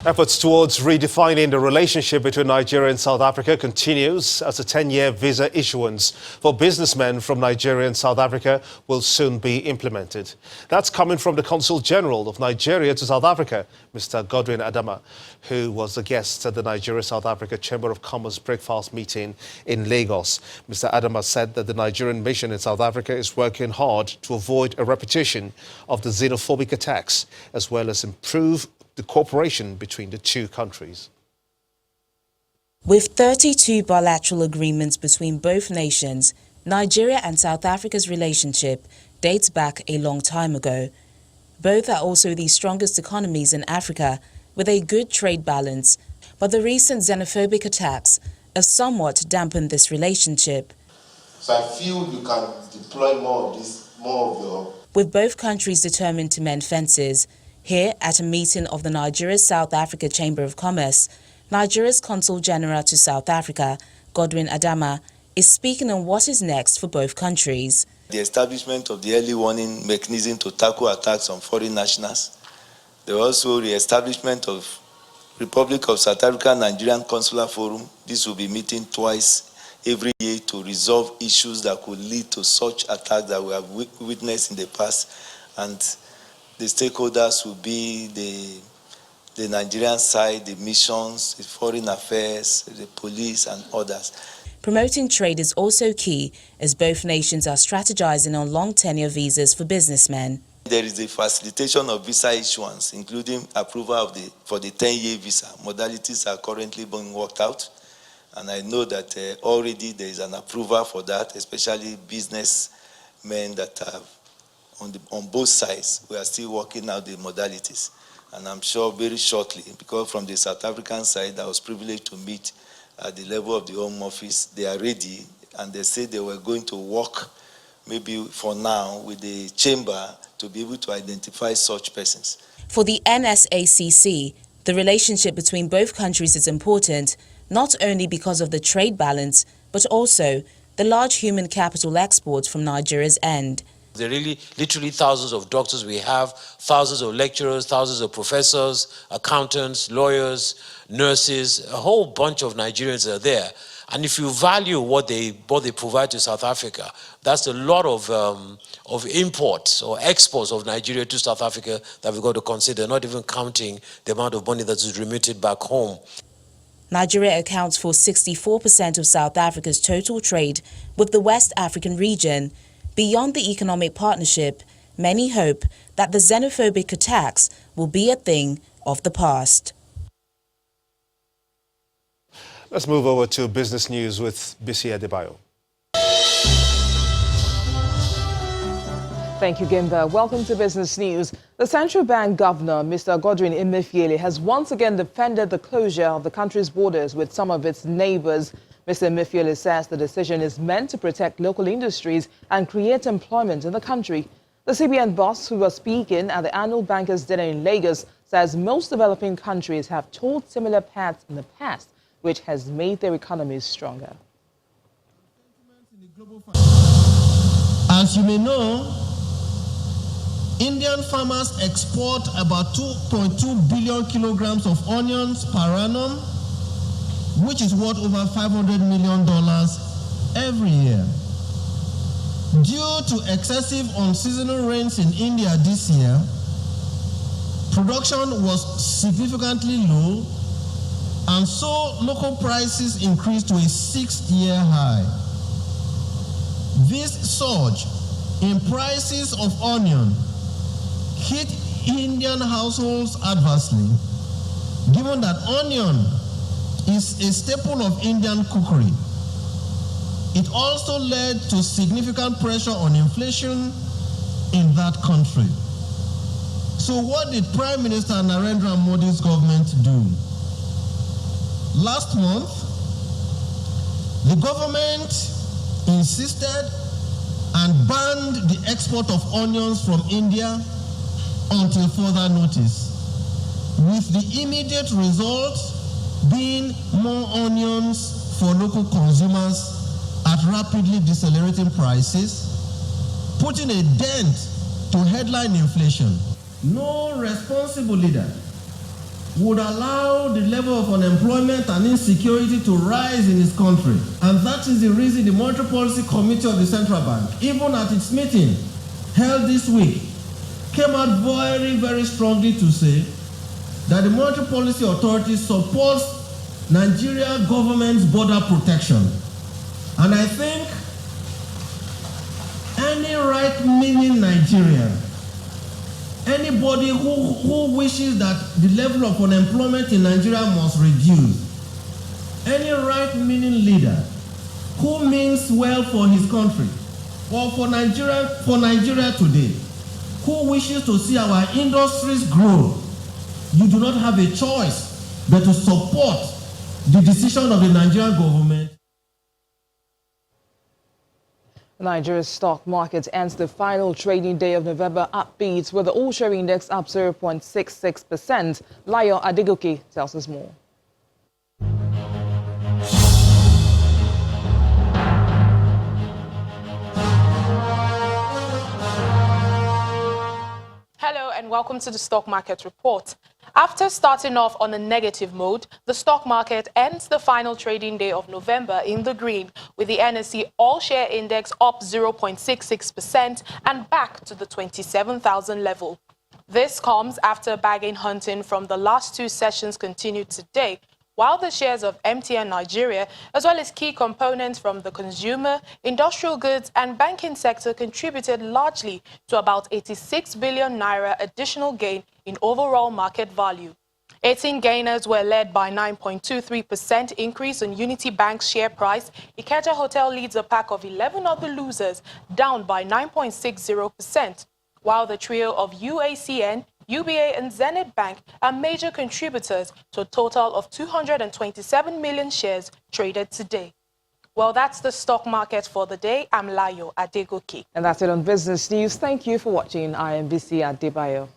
Efforts towards redefining the relationship between Nigeria and South Africa continues as a 10-year visa issuance for businessmen from Nigeria and South Africa will soon be implemented. That's coming from the Consul General of Nigeria to South Africa, Mr. Godwin Adama, who was a guest at the Nigeria-South Africa Chamber of Commerce breakfast meeting in Lagos. Mr. Adama said that the Nigerian mission in South Africa is working hard to avoid a repetition of the xenophobic attacks, as well as improve the cooperation between the two countries. With 32 bilateral agreements between both nations, Nigeria and South Africa's relationship dates back a long time ago. Both are also the strongest economies in Africa with a good trade balance, but the recent xenophobic attacks have somewhat dampened this relationship. So I feel you can deploy more of your... With both countries determined to mend fences, here at a meeting of the Nigeria-South Africa Chamber of Commerce, Nigeria's Consul General to South Africa, Godwin Adama, is speaking on what is next for both countries. The establishment of the early warning mechanism to tackle attacks on foreign nationals. There was also the establishment of Republic of South Africa Nigerian Consular Forum. This will be meeting twice every year to resolve issues that could lead to such attacks that we have witnessed in the past. And the stakeholders will be the Nigerian side, the missions, the foreign affairs, the police and others. Promoting trade is also key as both nations are strategizing on long tenure visas for businessmen. There is the facilitation of visa issuance, including approval for the 10-year visa. Modalities are currently being worked out, and I know that already there is an approval for that, especially businessmen that have on both sides. We are still working out the modalities, and I'm sure very shortly, because from the South African side, I was privileged to meet at the level of the Home Office. They are ready, and they said they were going to work, maybe for now, with the chamber to be able to identify such persons. For the NSACC, the relationship between both countries is important, not only because of the trade balance, but also the large human capital exports from Nigeria's end. There are really literally thousands of doctors we have, thousands of lecturers, thousands of professors, accountants, lawyers, nurses, a whole bunch of Nigerians are there. And if you value what they provide to South Africa, that's a lot of imports or exports of Nigeria to South Africa that we've got to consider, not even counting the amount of money that is remitted back home. Nigeria accounts for 64% of South Africa's total trade with the West African region. Beyond the economic partnership, many hope that the xenophobic attacks will be a thing of the past. Let's move over to business news with Bisi Adebayo. Thank you, Gimba. Welcome to Business News. The Central Bank Governor, Mr. Godwin Emefiele, has once again defended the closure of the country's borders with some of its neighbors. Mr. Emefiele says the decision is meant to protect local industries and create employment in the country. The CBN boss, who was speaking at the annual bankers' dinner in Lagos, says most developing countries have trod similar paths in the past, which has made their economies stronger. As you may know, Indian farmers export about 2.2 billion kilograms of onions per annum, which is worth over $500 million every year. Due to excessive unseasonal rains in India this year, production was significantly low, and so local prices increased to a 6-year high. This surge in prices of onion hit Indian households adversely, given that onion is a staple of Indian cookery. It also led to significant pressure on inflation in that country. So what did Prime Minister Narendra Modi's government do? Last month, the government insisted and banned the export of onions from India until further notice, with the immediate result being more onions for local consumers at rapidly decelerating prices, putting a dent to headline inflation. No responsible leader would allow the level of unemployment and insecurity to rise in his country. And that is the reason the Monetary Policy Committee of the Central Bank, even at its meeting held this week, came out very, very strongly to say that the Monetary Policy Authority supports Nigeria government's border protection. And I think any right-meaning Nigerian, anybody who wishes that the level of unemployment in Nigeria must reduce, any right-meaning leader who means well for his country or for Nigeria today, who wishes to see our industries grow, you do not have a choice but to support the decision of the Nigerian government. Nigeria's stock market ends the final trading day of November upbeat, with the all-share index up 0.66%. Layo Adegoke tells us more. Hello and welcome to the Stock Market Report. After starting off on a negative mode, the stock market ends the final trading day of November in the green, with the NSE all-share index up 0.66% and back to the 27,000 level. This comes after bargain hunting from the last two sessions continued today, while the shares of MTN Nigeria, as well as key components from the consumer, industrial goods and banking sector contributed largely to about 86 billion naira additional gain in overall market value. 18 gainers were led by 9.23% increase in Unity Bank's share price. Ikeja Hotel leads a pack of 11 other losers, down by 9.60%, while the trio of UACN, UBA and Zenith Bank are major contributors to a total of 227 million shares traded today. Well, that's the stock market for the day. I'm Layo Adegoke. And that's it on Business News. Thank you for watching. I am BC Adebayo.